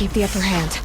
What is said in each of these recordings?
keep the upper hand.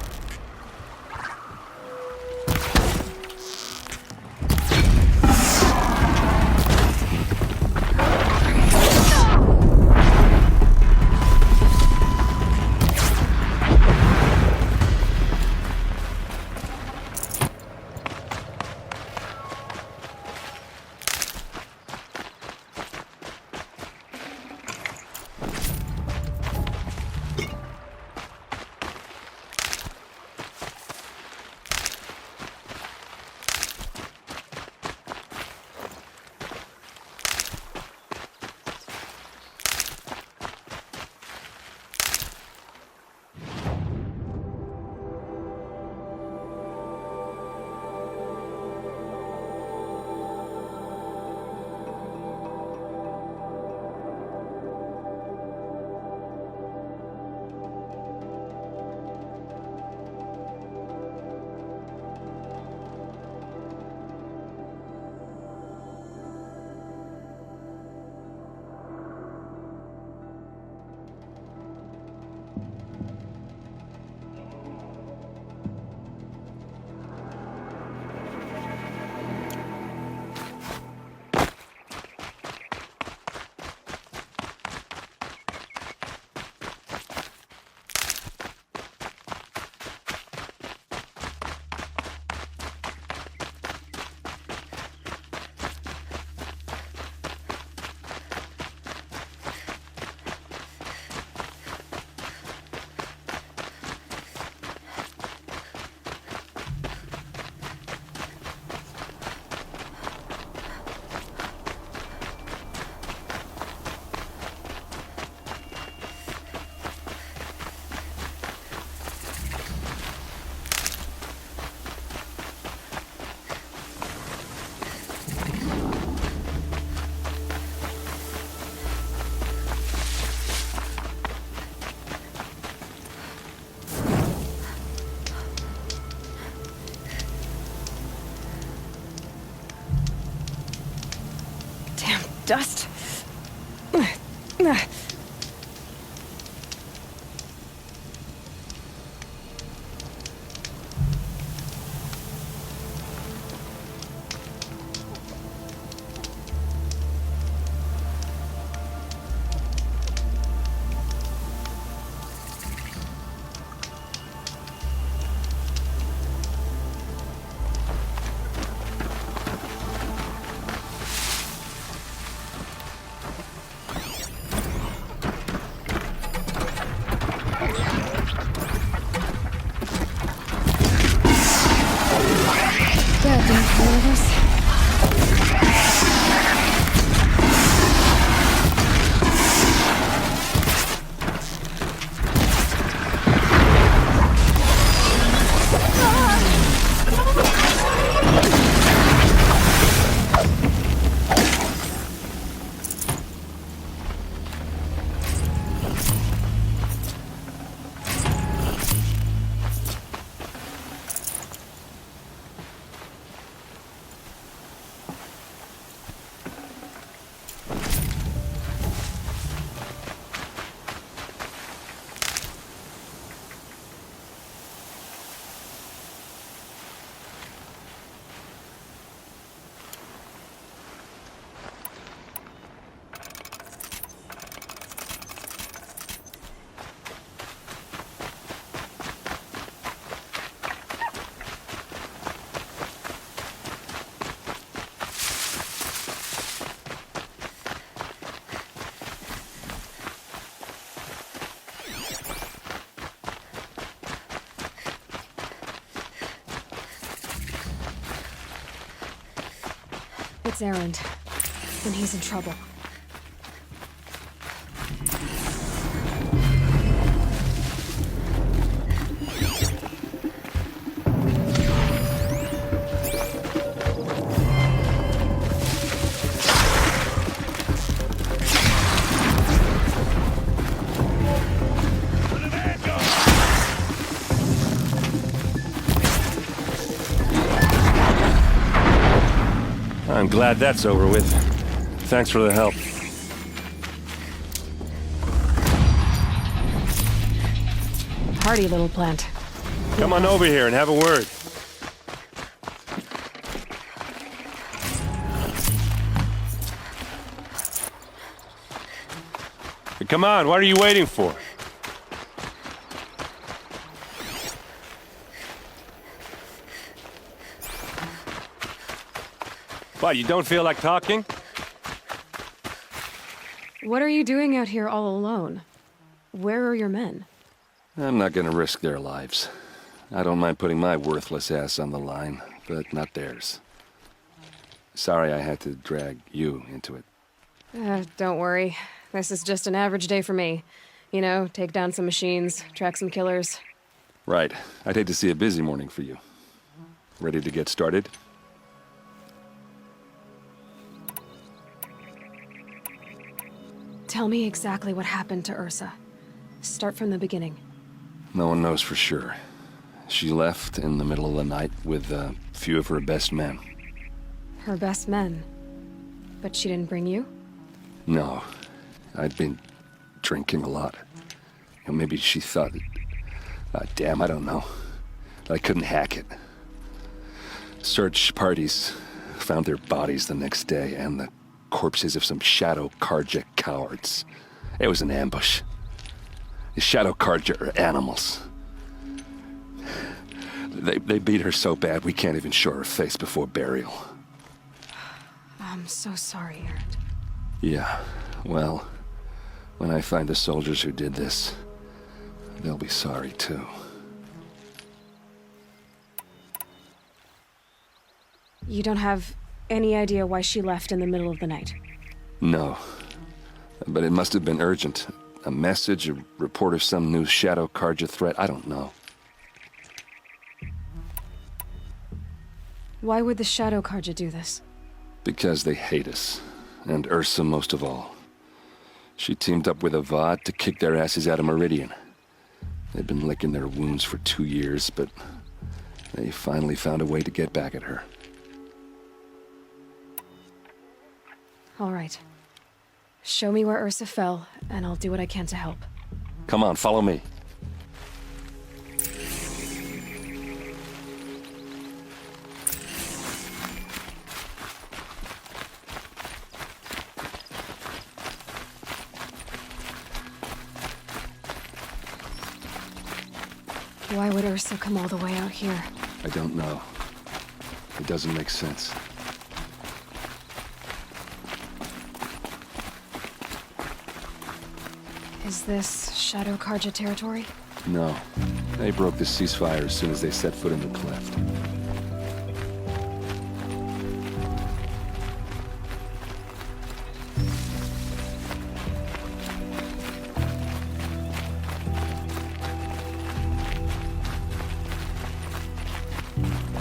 Dust. It's Erend. When he's in trouble. I'm glad that's over with. Thanks for the help. hardy little plant. Come on over here and have a word. Come on, what are you waiting for? What, you don't feel like talking? What are you doing out here all alone? Where are your men? I'm not gonna risk their lives. I don't mind putting my worthless ass on the line, but not theirs. Sorry I had to drag you into it. Don't worry. This is just an average day for me. You know, take down some machines, track some killers. Right. I'd hate to see a busy morning for you. Ready to get started? Tell me exactly what happened to Ursa. Start from the beginning. No one knows for sure. She left in the middle of the night with a few of her best men. Her best men. But she didn't bring you? No. I'd been drinking a lot. Maybe she thought... damn, I don't know. I couldn't hack it. Search parties found their bodies the next day and the corpses of some Shadow Carja cowards. It was an ambush. The Shadow Carja are animals. They beat her so bad we can't even show her face before burial. I'm so sorry, Erend. Yeah, well, when I find the soldiers who did this, they'll be sorry too. You don't have any idea why she left in the middle of the night? No. But it must have been urgent. A message, a report of some new Shadow Carja threat, I don't know. Why would the Shadow Carja do this? Because they hate us. And Ursa most of all. She teamed up with Avad to kick their asses out of Meridian. They've been licking their wounds for 2 years, but they finally found a way to get back at her. All right. Show me where Ursa fell, and I'll do what I can to help. Come on, follow me. Why would Ursa come all the way out here? I don't know. It doesn't make sense. Is this Shadow Carja territory? No. They broke the ceasefire as soon as they set foot in the cleft.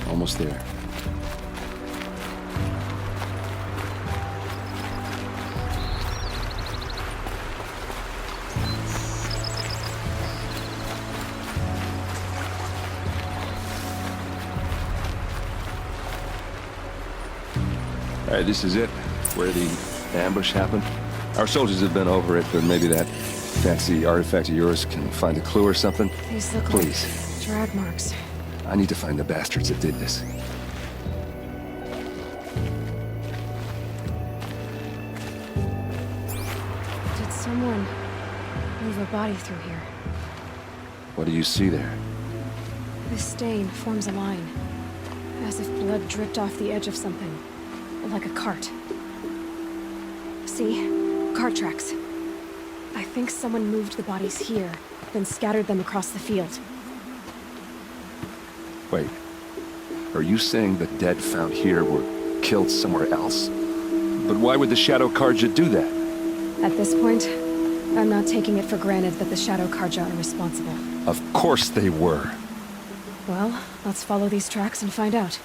Almost there. All right, this is it, where the ambush happened. Our soldiers have been over it, but maybe that fancy artifact of yours can find a clue or something. These look Please. like drag marks. I need to find the bastards that did this. Did someone move a body through here? What do you see there? This stain forms a line, as if blood dripped off the edge of something, like a cart. See? Cart tracks. I think someone moved the bodies here, then scattered them across the field. Wait. Are you saying the dead found here were killed somewhere else? But why would the Shadow Carja do that? At this point, I'm not taking it for granted that the Shadow Carja are responsible. Of course they were. Well, let's follow these tracks and find out.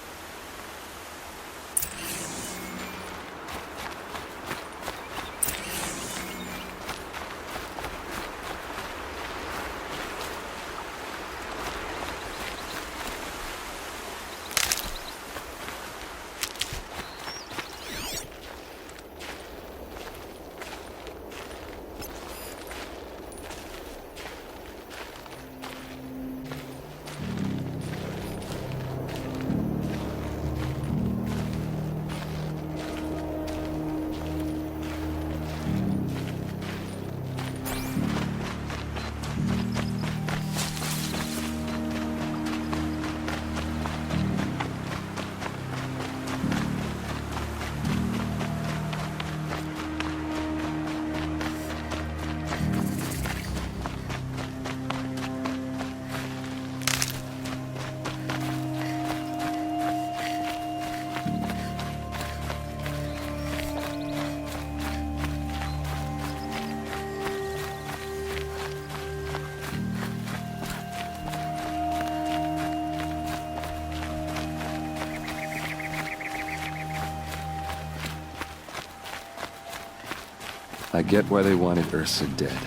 I get why they wanted Ursa dead.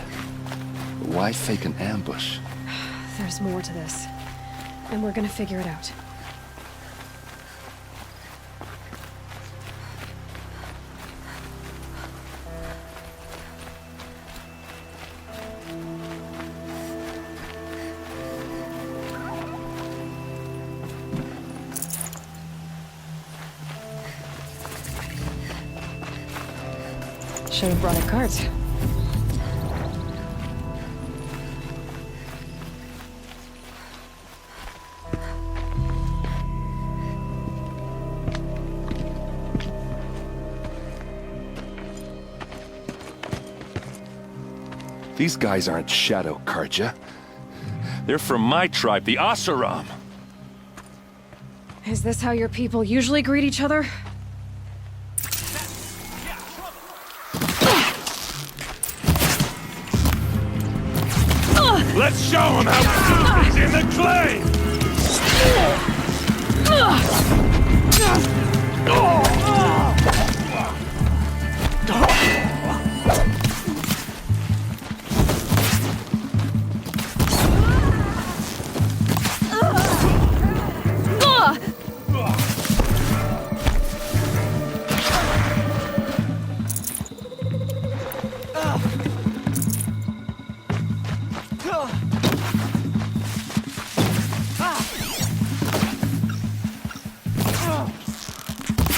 But why fake an ambush? There's more to this. And we're gonna figure it out. Should have brought a cart. These guys aren't Shadow Karja. They're from my tribe, the Oseram. Is this how your people usually greet each other? Let's show them how to do things in the clay!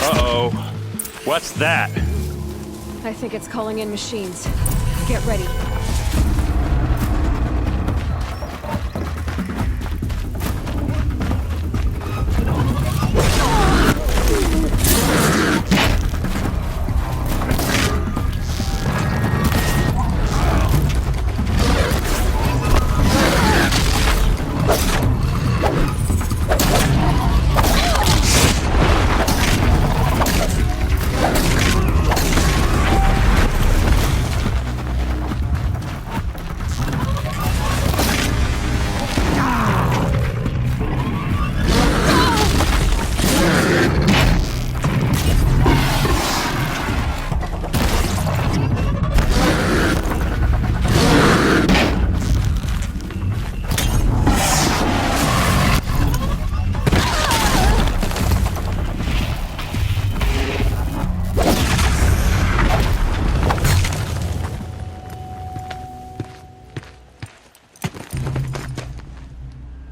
Uh-oh. What's that? I think it's calling in machines. Get ready.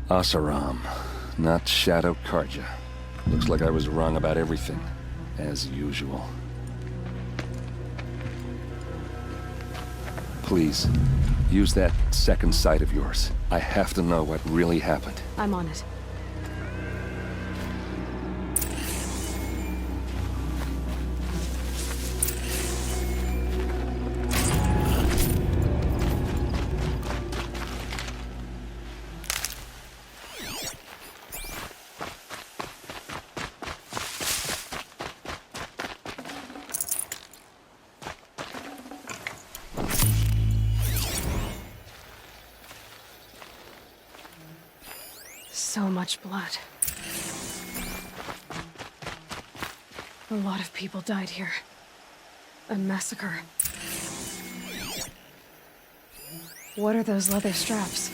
Oseram, not Shadow Karja. Looks like I was wrong about everything, as usual. Please, use that second sight of yours. I have to know what really happened. I'm on it. So much blood. A lot of people died here. A massacre. What are those leather straps?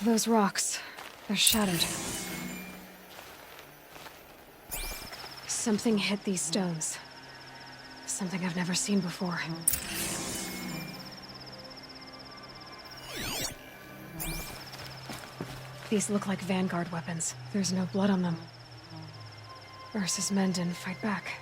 Those rocks, they're shattered. Something hit these stones. Something I've never seen before. These look like Vanguard weapons. There's no blood on them. Ursa's men didn't fight back.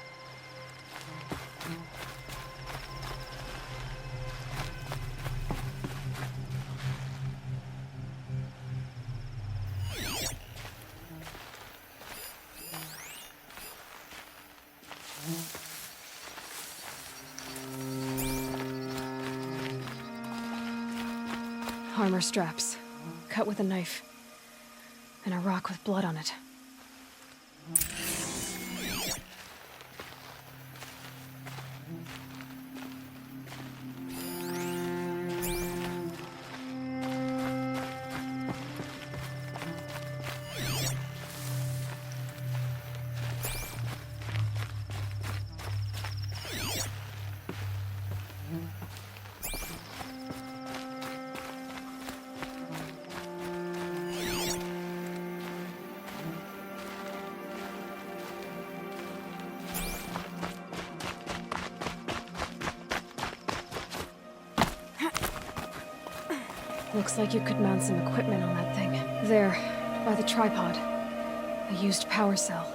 Armor straps, cut with a knife. And a rock with blood on it. Looks like you could mount some equipment on that thing. There, by the tripod. A used power cell.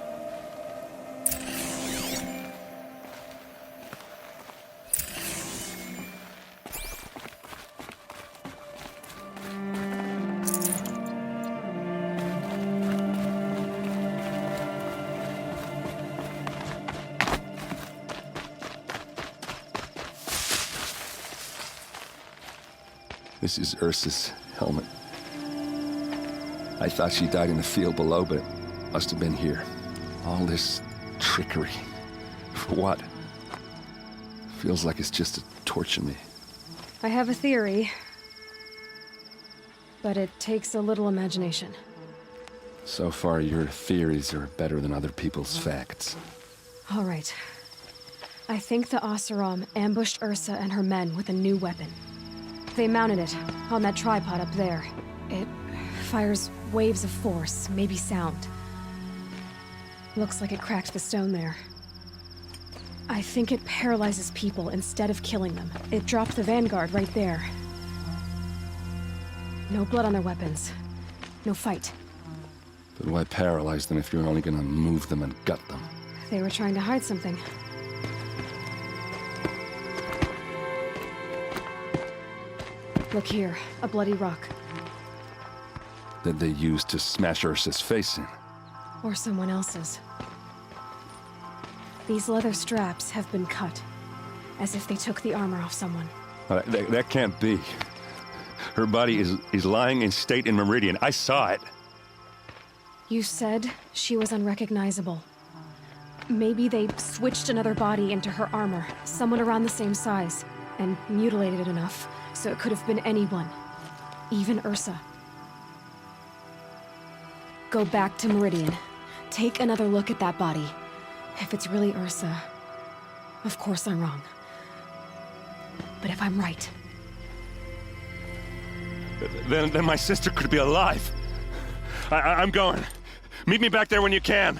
This is Ursa's helmet. I thought she died in the field below, but it must have been here. All this trickery. For what? Feels like it's just to torture me. I have a theory. But it takes a little imagination. So far, your theories are better than other people's facts. All right. I think the Oseram ambushed Ursa and her men with a new weapon. They mounted it on that tripod up there. It fires waves of force, maybe sound. Looks like it cracked the stone there. I think it paralyzes people instead of killing them. It dropped the Vanguard right there. No blood on their weapons. No fight. But why paralyze them if you're only gonna move them and gut them? They were trying to hide something. Look here, a bloody rock. That they used to smash Ursa's face in. Or someone else's. These leather straps have been cut, as if they took the armor off someone. That can't be. Her body is lying in state in Meridian. I saw it. You said she was unrecognizable. Maybe they switched another body into her armor, someone around the same size, and mutilated it enough, so it could have been anyone. Even Ursa. Go back to Meridian. Take another look at that body. If it's really Ursa, of course I'm wrong. But if I'm right... Then my sister could be alive. I'm going. Meet me back there when you can.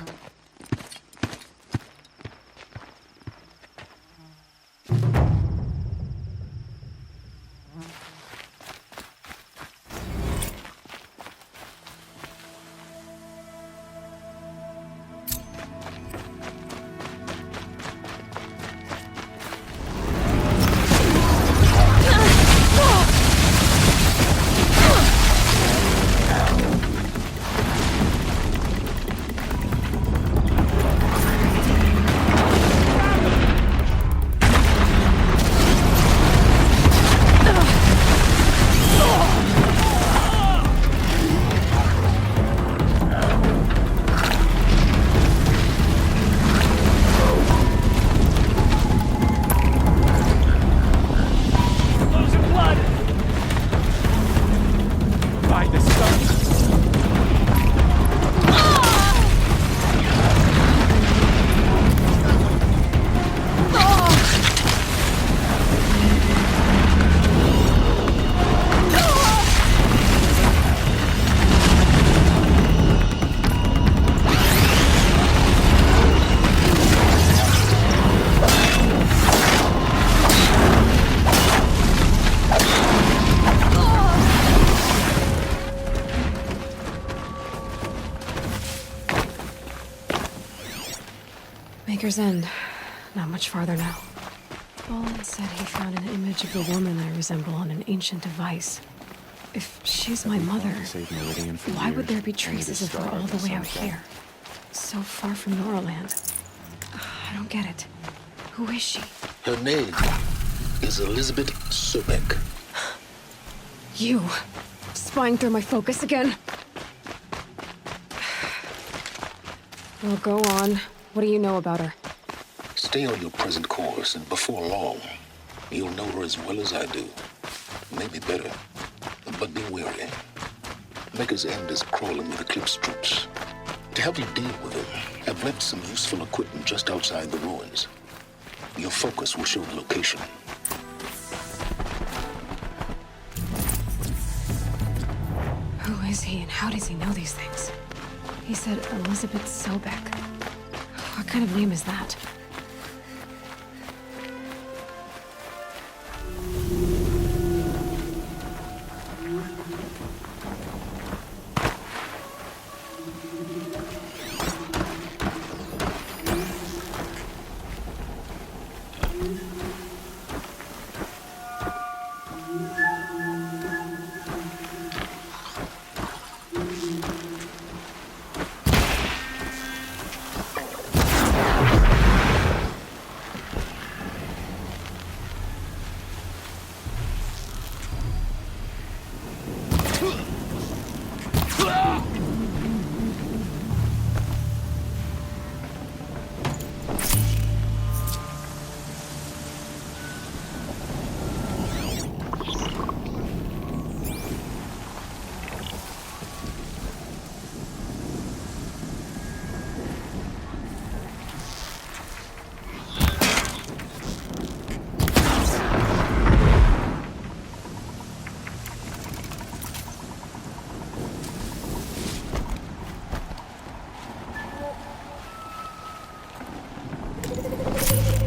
Maker's End. Not much farther now. Bolin said he found an image of the woman I resemble on an ancient device. If she's my mother, why would there be traces of her all the way out here? So far from Noraland. I don't get it. Who is she? Her name is Elizabeth Sobek. You! Spying through my focus again? Well, go on. What do you know about her? Stay on your present course, and before long, you'll know her as well as I do. Maybe better. But be wary. Maker's End is crawling with Eclipse troops. To help you deal with them, I've left some useful equipment just outside the ruins. Your focus will show the location. Who is he and how does he know these things? He said Elizabeth Sobek. What kind of name is that?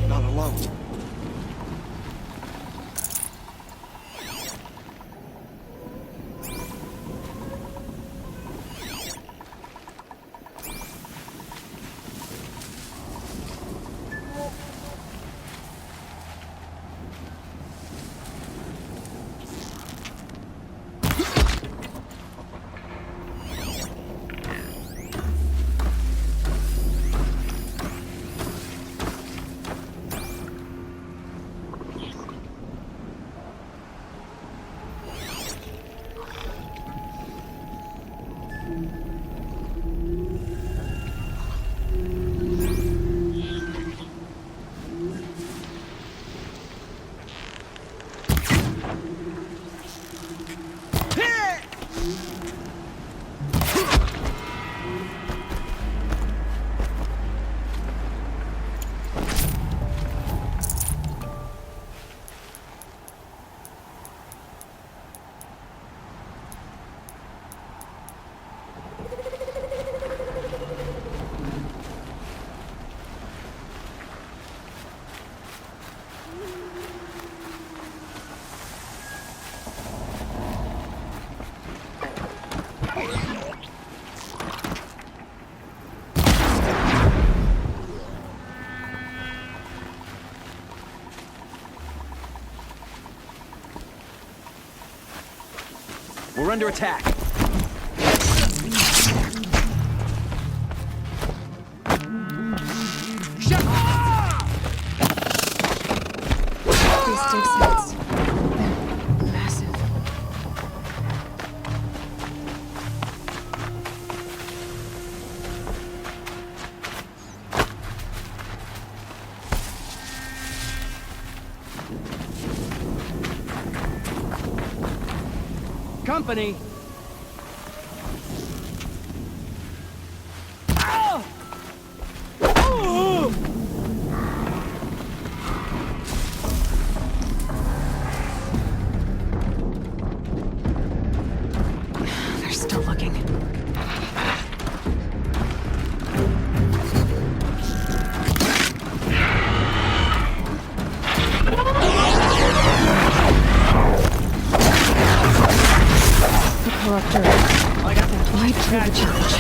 Not alone. We're under attack. These dig sites. They're massive. Company! They're still looking. The corruptor. I got them. Might prove a challenge.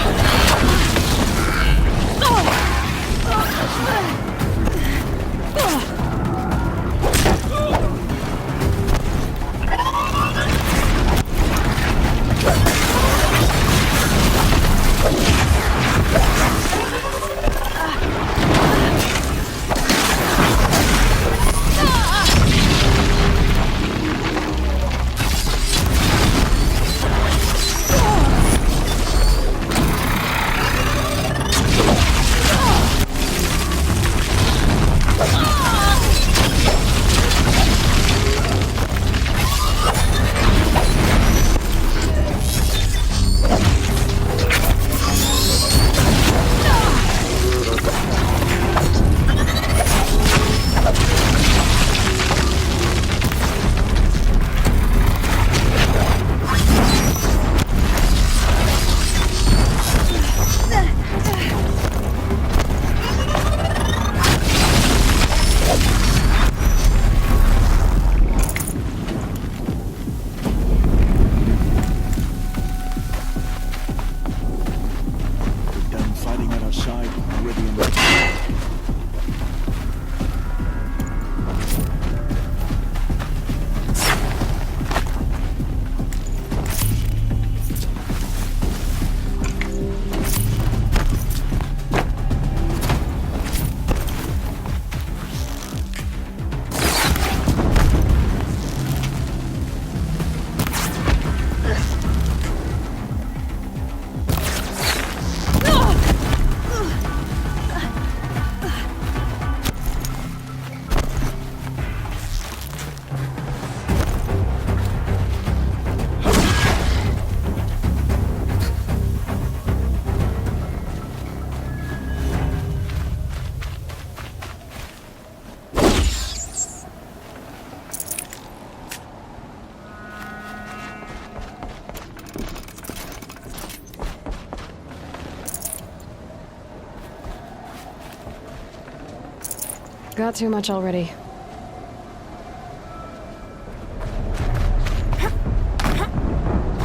Got too much already.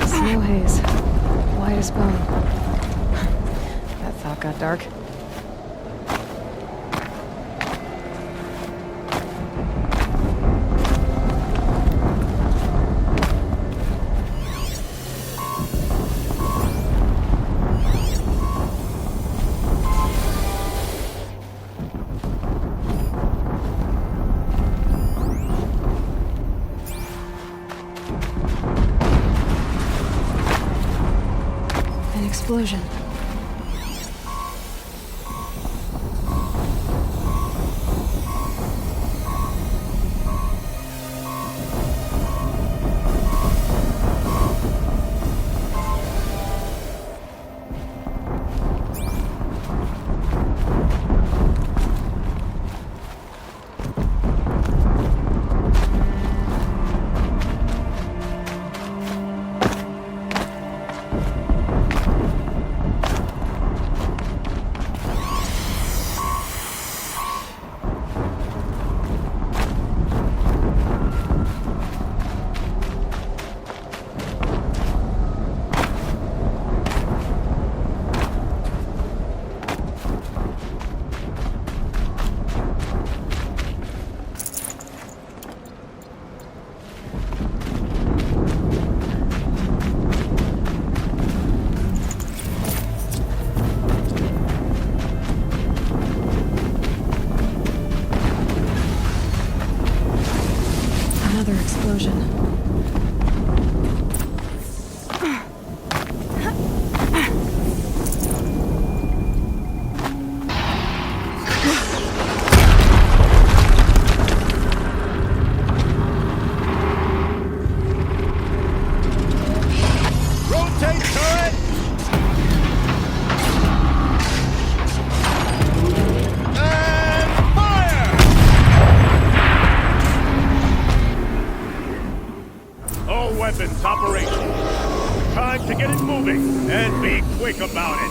Snow haze. White as bone. That thought got dark. An explosion. Another explosion. Rotate turret! And fire! All weapons operational. Time to get it moving, and be quick about it.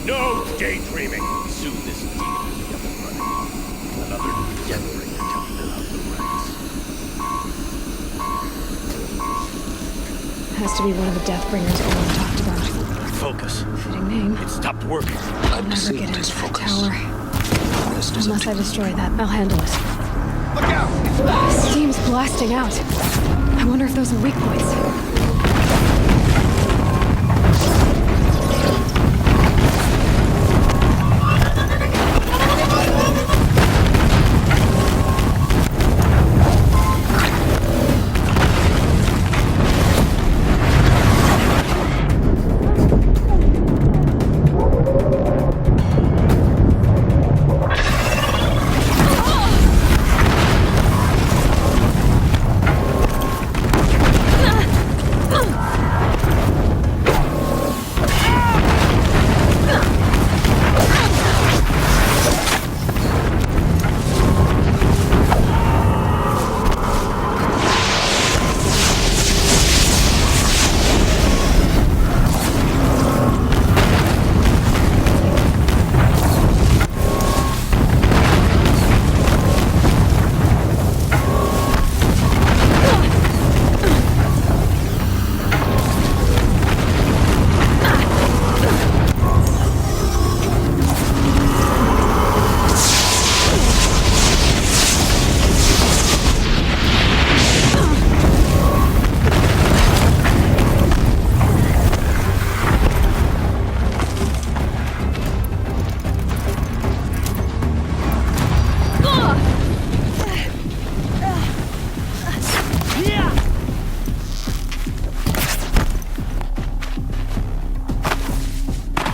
No daydreaming. Soon this deal will be up and running. Another Deathbringer to fill out the ranks. Has to be one of the Deathbringers Owen talked about. Focus. Fitting name. It stopped working. I'll I've never get disabled into his that focus. tower. The rest is up Unless to I you. destroy that, I'll handle it. Look out! Steam's blasting out. I wonder if those are weak points.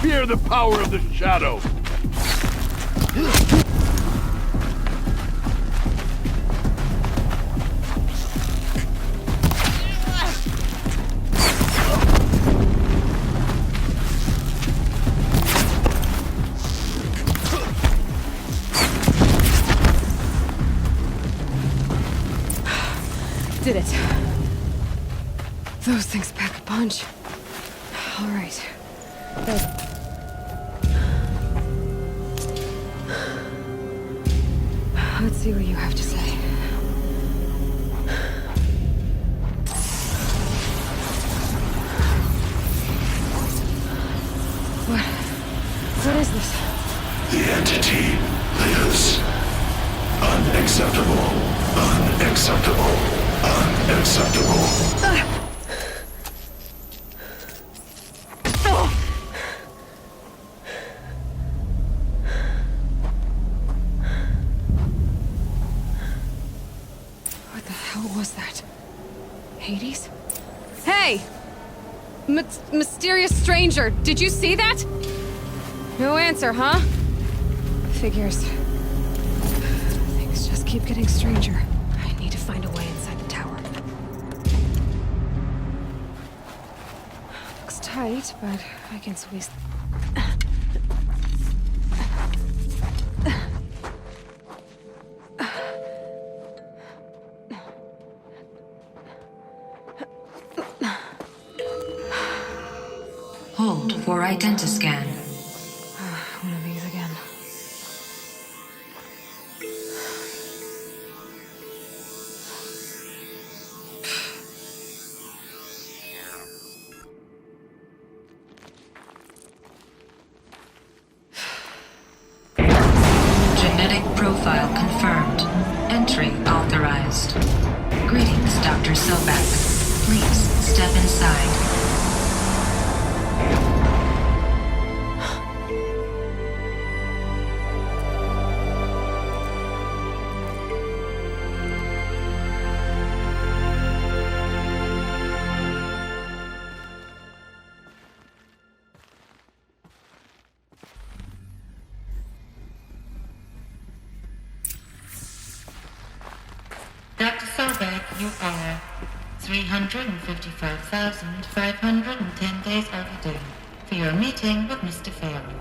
Fear the power of the shadow. Did it. Those things pack a punch. All right. Let's see what you have to say. What is this? The entity lives. Unacceptable. Unacceptable. Unacceptable. What the hell was that? Hades? Hey! Mysterious stranger, did you see that? No answer, huh? Figures. Things just keep getting stranger. I need to find a way inside the tower. Looks tight, but I can squeeze. Hold for identiscan. One of these again. Genetic profile confirmed. Entry authorized. Greetings, Dr. Sobek. Please step inside. Dr. Sobek, you are 355,510 days overdue for your meeting with Mr. Fairley.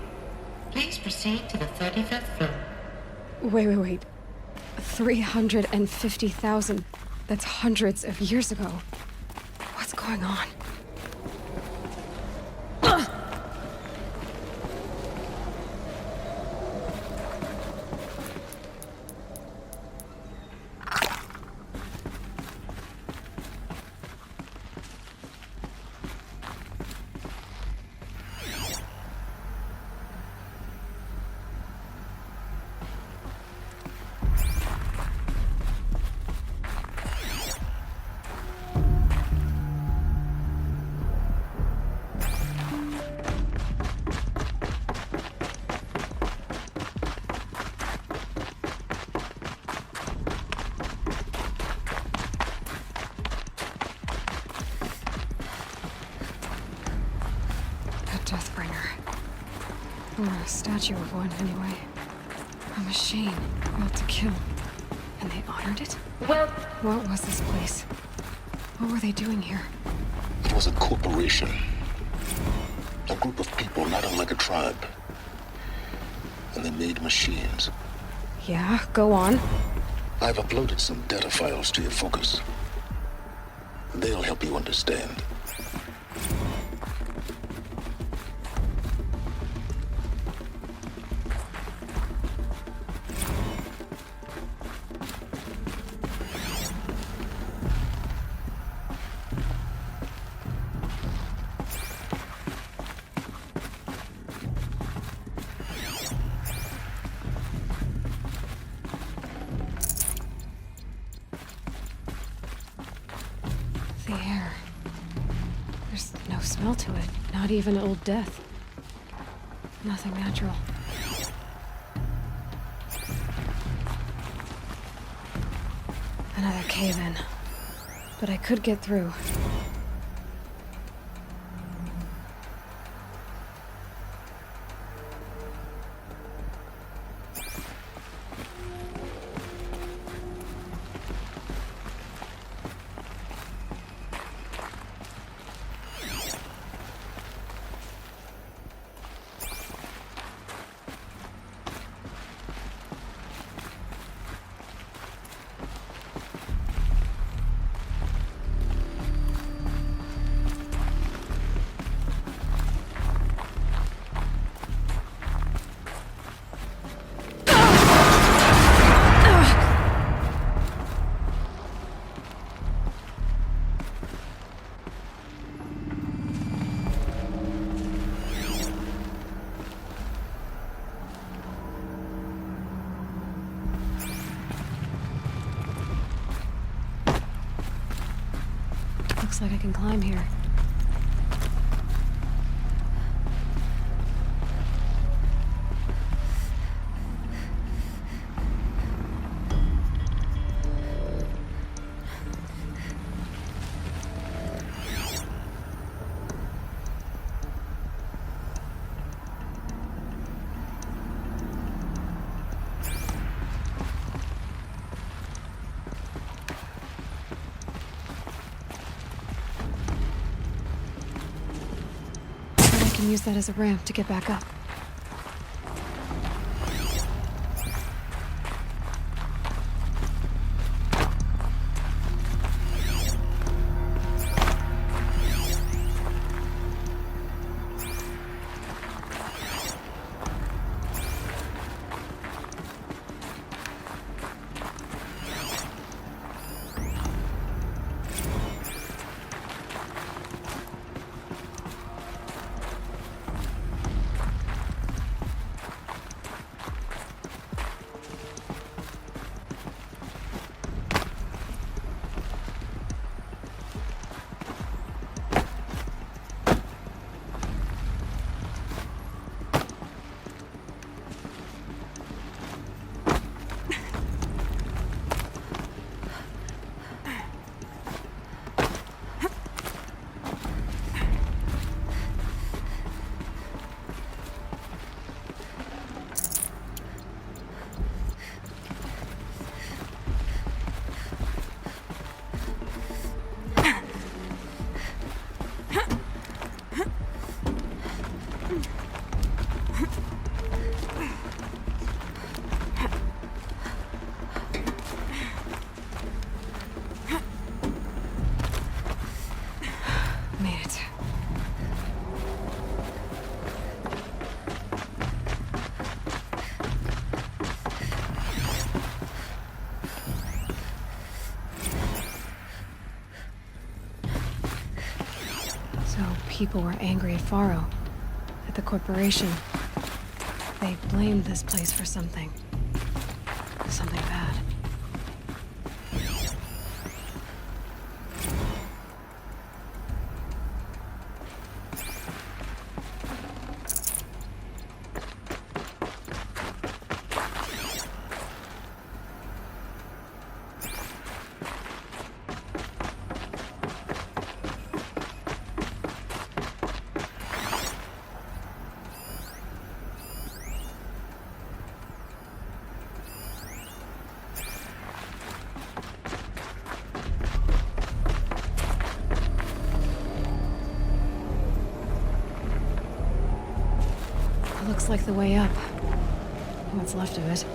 Please proceed to the 35th floor. Wait. 350,000. That's hundreds of years ago. What's going on? Deathbringer. Or a statue of one, anyway. A machine built to kill. And they honored it? Well, What was this place? What were they doing here? It was a corporation. A group of people not unlike a tribe. And they made machines. Yeah, go on. I've uploaded some data files to your focus. They'll help you understand. The air. There's no smell to it. Not even Old Death. Nothing natural. Another cave-in. But I could get through. Looks like I can climb here. I can use that as a ramp to get back up. Made it. So people were angry at Faro, at the corporation. They blamed this place for something. Something bad. Looks like the way up. What's left of it.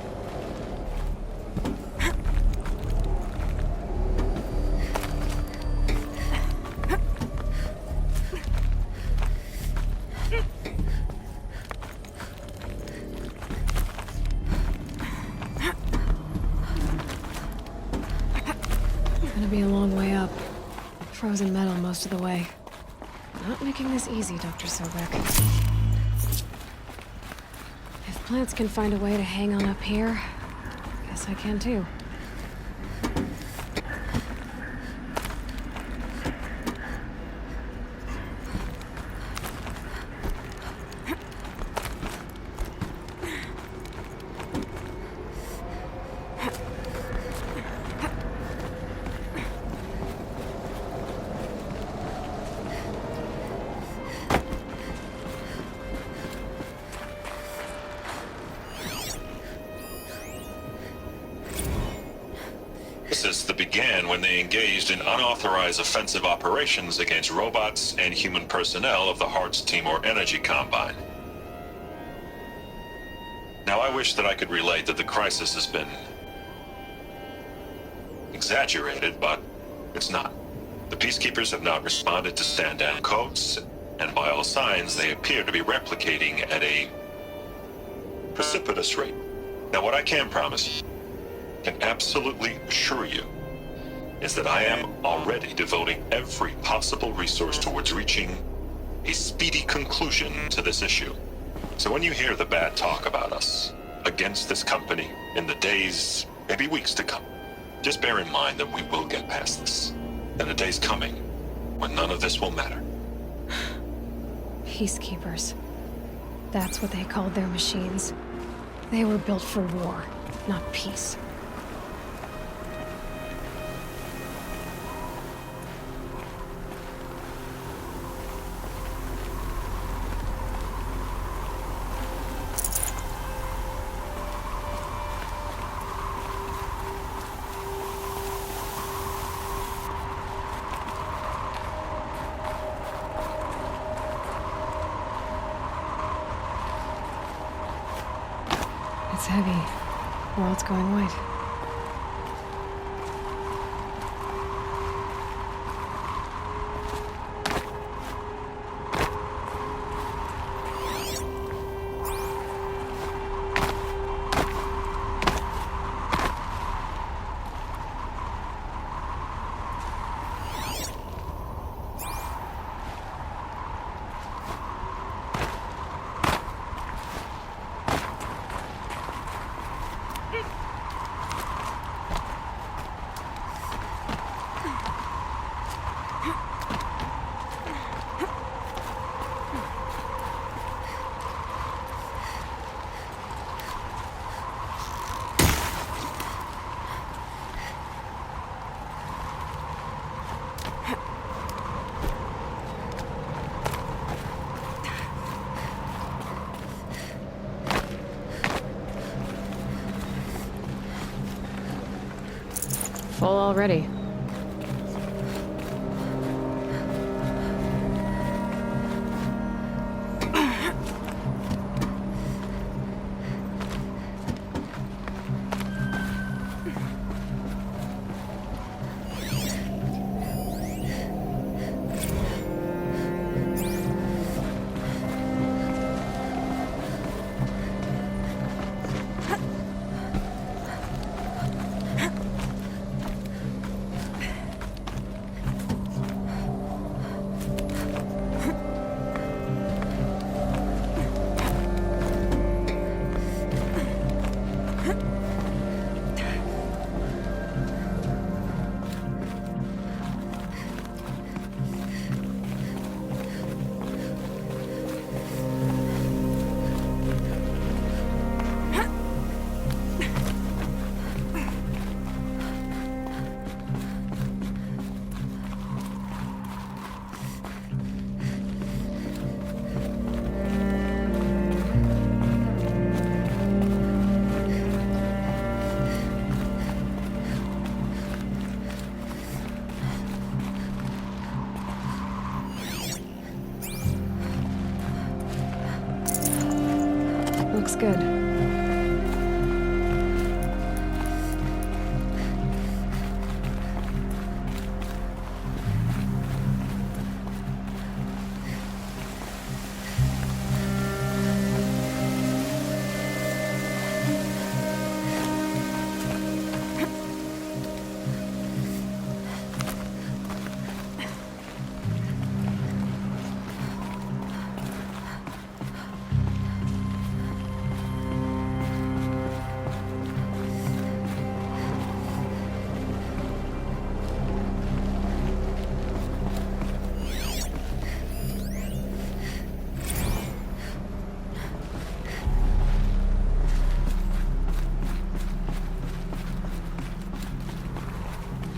Gonna be a long way up. Frozen metal most of the way. Not making this easy, Dr. Sobek. If plants can find a way to hang on up here, guess I can too. That began when they engaged in unauthorized offensive operations against robots and human personnel of the Hearts Timor Energy Combine. Now, I wish that I could relate that the crisis has been exaggerated, but it's not. The Peacekeepers have not responded to stand-down codes, and by all signs, they appear to be replicating at a precipitous rate. Now, what I can promise you, can absolutely assure you, is that I am already devoting every possible resource towards reaching a speedy conclusion to this issue. So when you hear the bad talk about us against this company in the days, maybe weeks to come, just bear in mind that we will get past this. And the day's coming when none of this will matter. Peacekeepers. That's what they called their machines. They were built for war, not peace. It's heavy. World's going white. Full already. Looks good.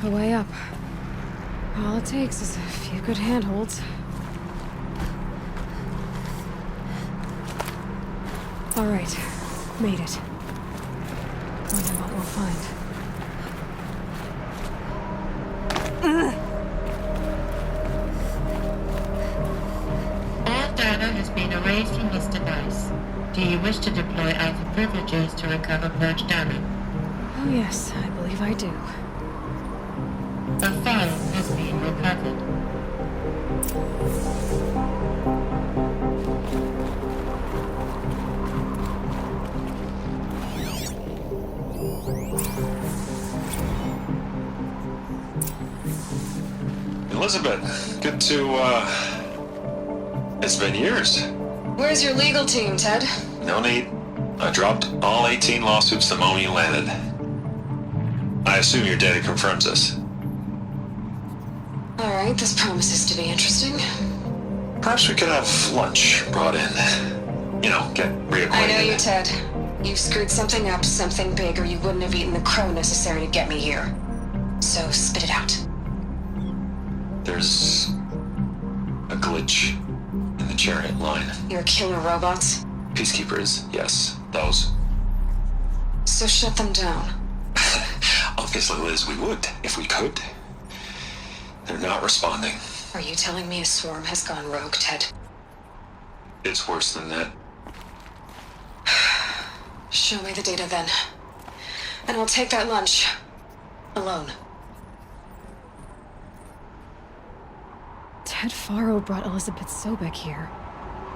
A way up. All it takes is a few good handholds. All right, made it. Wonder what we'll find. All data has been erased from this device. Do you wish to deploy Alpha privileges to recover purged data? Oh yes, I believe I do. A file has been recovered. Elizabeth, good to, it's been years. Where's your legal team, Ted? No need. I dropped all 18 lawsuits the moment you landed. I assume your data confirms this. Alright, this promises to be interesting. Perhaps we could have lunch brought in. You know, get reacquainted. I know you, Ted. You've screwed something up, something big, or you wouldn't have eaten the crow necessary to get me here. So spit it out. There's a glitch in the chariot line. Your killer robots? Peacekeepers, yes, those. So shut them down. Obviously, Liz, we would, if we could. They're not responding. Are you telling me a swarm has gone rogue, Ted? It's worse than that. Show me the data then. And I'll take that lunch. Alone. Ted Faro brought Elizabeth Sobek here,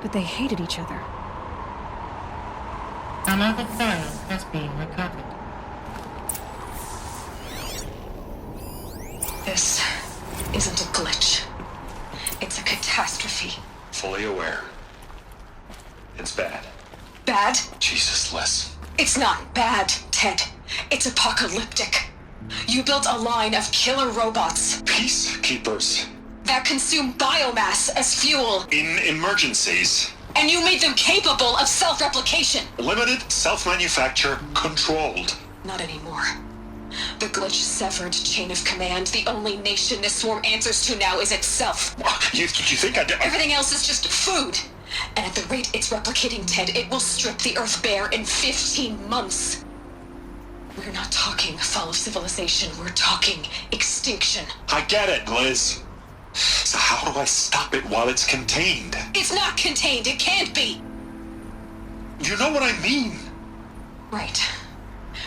but they hated each other. Another file has been recovered. This isn't a glitch. It's a catastrophe. Fully aware. It's bad. Bad? Jesus, Liz. It's not bad, Ted. It's apocalyptic. You built a line of killer robots Peacekeepers. that consume biomass as fuel, In emergencies. and you made them capable of self-replication. Limited, self-manufacture, controlled. Not anymore. The glitch severed chain of command. The only nation this swarm answers to now is itself. You think I did? Everything else is just food. And at the rate it's replicating, Ted, it will strip the Earth bare in 15 months. We're not talking fall of civilization. We're talking extinction. I get it, Liz. So how do I stop it while it's contained? It's not contained. It can't be. You know what I mean. Right.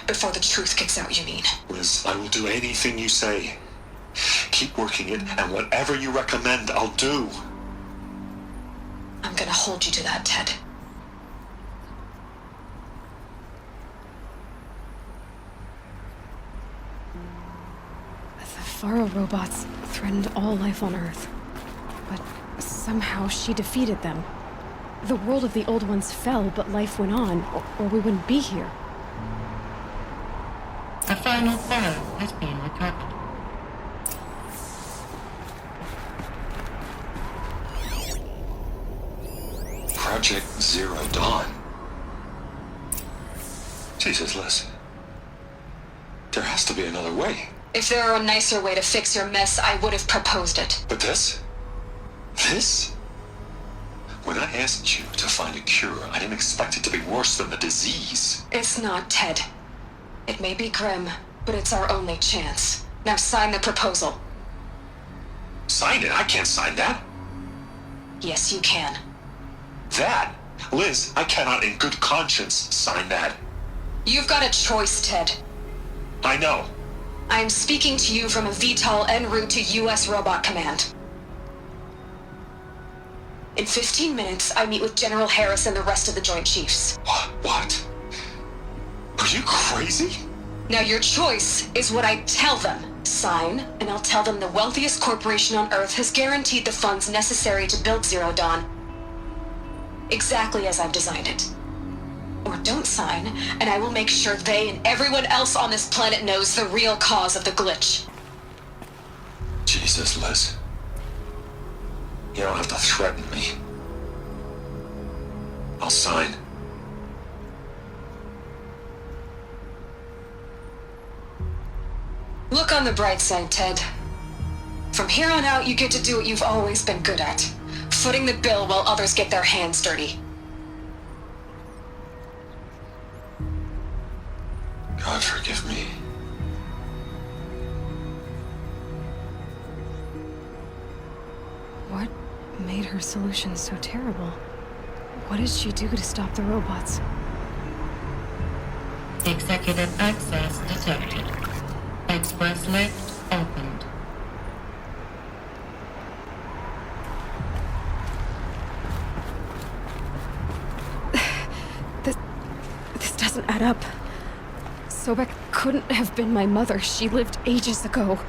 Before the truth gets out, you mean? Liz, I will do anything you say. Keep working it, and whatever you recommend, I'll do. I'm gonna hold you to that, Ted. The Faro robots threatened all life on Earth. But somehow she defeated them. The world of the old ones fell, but life went on, or we wouldn't be here. A final file has been recovered. Project Zero Dawn. Jesus, Liz. There has to be another way. If there were a nicer way to fix your mess, I would have proposed it. But this? This? When I asked you to find a cure, I didn't expect it to be worse than the disease. It's not, Ted. It may be grim, but it's our only chance. Now sign the proposal. Sign it? I can't sign that. Yes, you can. That? Liz, I cannot in good conscience sign that. You've got a choice, Ted. I know. I'm speaking to you from a VTOL en route to U.S. Robot Command. In 15 minutes, I meet with General Harris and the rest of the Joint Chiefs. What? Are you crazy? Now your choice is what I tell them. Sign, and I'll tell them the wealthiest corporation on Earth has guaranteed the funds necessary to build Zero Dawn. Exactly as I've designed it. Or don't sign, and I will make sure they and everyone else on this planet knows the real cause of the glitch. Jesus, Liz. You don't have to threaten me. I'll sign. Look on the bright side, Ted. From here on out, you get to do what you've always been good at. Footing the bill while others get their hands dirty. God forgive me. What made her solution so terrible? What did she do to stop the robots? Executive access detected. Express lift opened. This doesn't add up. Sobek couldn't have been my mother. She lived ages ago.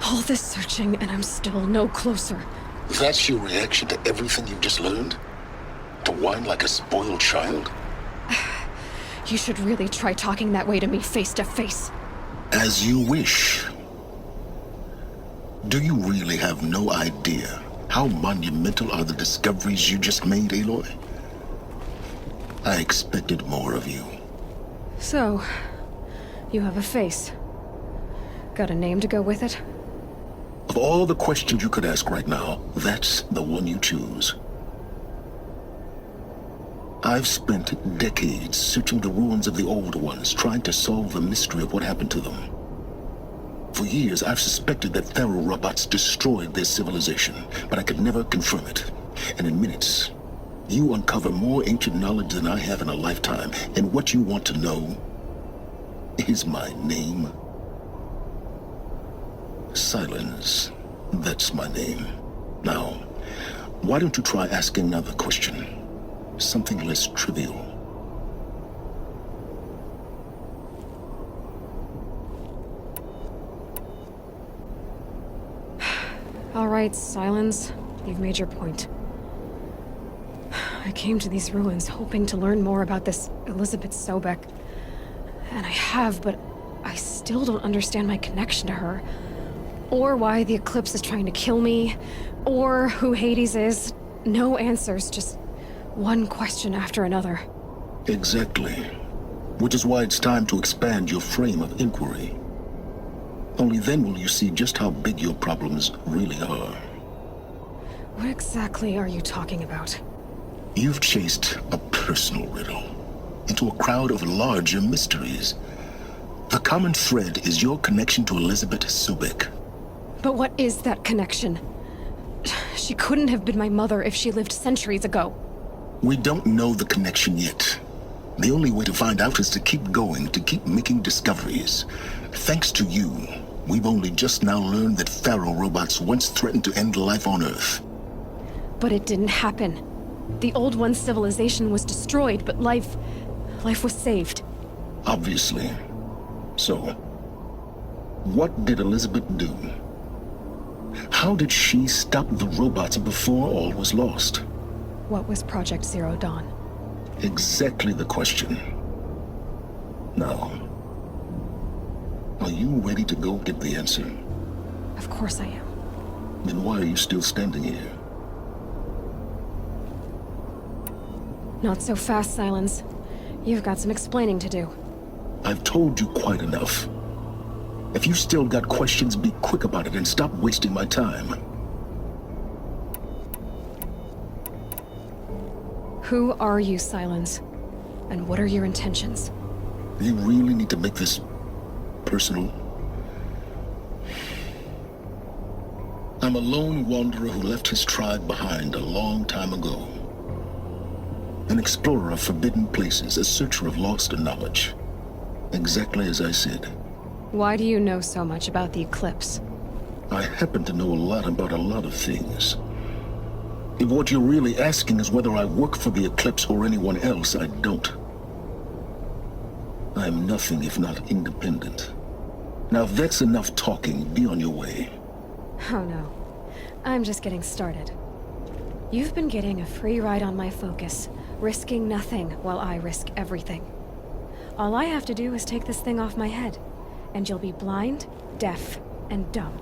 All this searching, and I'm still no closer. That's your reaction to everything you've just learned? To whine like a spoiled child? You should really try talking that way to me face to face. As you wish. Do you really have no idea how monumental are the discoveries you just made, Aloy? I expected more of you. So, you have a face. Got a name to go with it? Of all the questions you could ask right now, that's the one you choose. I've spent decades searching the ruins of the old ones, trying to solve the mystery of what happened to them. For years, I've suspected that Thero robots destroyed their civilization, but I could never confirm it. And in minutes, you uncover more ancient knowledge than I have in a lifetime. And what you want to know is my name. Silence. That's my name. Now, why don't you try asking another question? Something less trivial. All right, Silence. You've made your point. I came to these ruins hoping to learn more about this Elizabeth Sobek. And I have, but I still don't understand my connection to her. Or why the Eclipse is trying to kill me. Or who Hades is. No answers, just one question after another. Exactly. Which is why it's time to expand your frame of inquiry. Only then will you see just how big your problems really are. What exactly are you talking about? You've chased a personal riddle into a crowd of larger mysteries. The common thread is your connection to Elizabeth Sobek. But what is that connection? She couldn't have been my mother if she lived centuries ago. We don't know the connection yet. The only way to find out is to keep going, to keep making discoveries. Thanks to you, we've only just now learned that Thero robots once threatened to end life on Earth. But it didn't happen. The Old One's civilization was destroyed, but life was saved. Obviously. So, what did Elizabeth do? How did she stop the robots before all was lost? What was Project Zero Dawn? Exactly the question. Now, are you ready to go get the answer? Of course I am. Then why are you still standing here? Not so fast, Silence. You've got some explaining to do. I've told you quite enough. If you still got questions, be quick about it and stop wasting my time. Who are you, Silence? And what are your intentions? You really need to make this personal? I'm a lone wanderer who left his tribe behind a long time ago. An explorer of forbidden places, a searcher of lost knowledge. Exactly as I said. Why do you know so much about the Eclipse? I happen to know a lot about a lot of things. If what you're really asking is whether I work for the Eclipse or anyone else, I don't. I'm nothing if not independent. Now if that's enough talking, be on your way. Oh no. I'm just getting started. You've been getting a free ride on my focus, risking nothing while I risk everything. All I have to do is take this thing off my head, and you'll be blind, deaf, and dumb.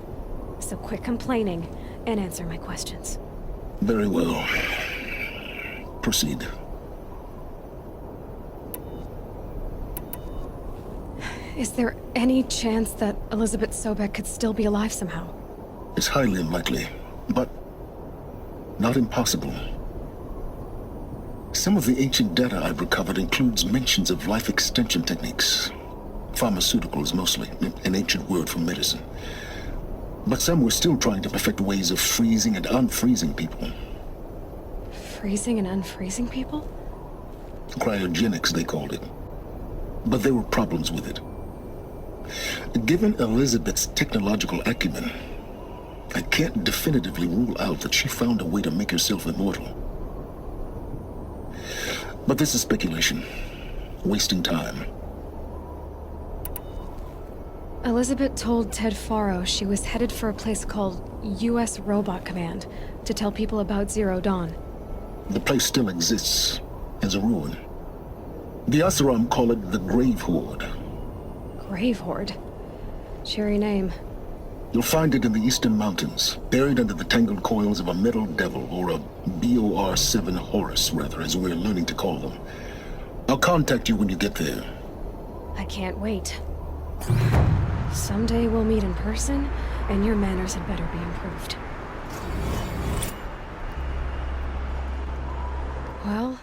So quit complaining and answer my questions. Very well. Proceed. Is there any chance that Elizabeth Sobek could still be alive somehow? It's highly unlikely, but not impossible. Some of the ancient data I've recovered includes mentions of life extension techniques. Pharmaceuticals, mostly, an ancient word for medicine. But some were still trying to perfect ways of freezing and unfreezing people. Freezing and unfreezing people? Cryogenics, they called it. But there were problems with it. Given Elizabeth's technological acumen, I can't definitively rule out that she found a way to make herself immortal. But this is speculation. Wasting time. Elizabeth told Ted Faro she was headed for a place called U.S. Robot Command to tell people about Zero Dawn. The place still exists as a ruin. The Oseram call it the Grave Horde. Grave Horde? Cheery name. You'll find it in the Eastern Mountains, buried under the tangled coils of a metal devil, or a BOR-7 Horus, rather, as we're learning to call them. I'll contact you when you get there. I can't wait. Someday we'll meet in person, and your manners had better be improved. Well,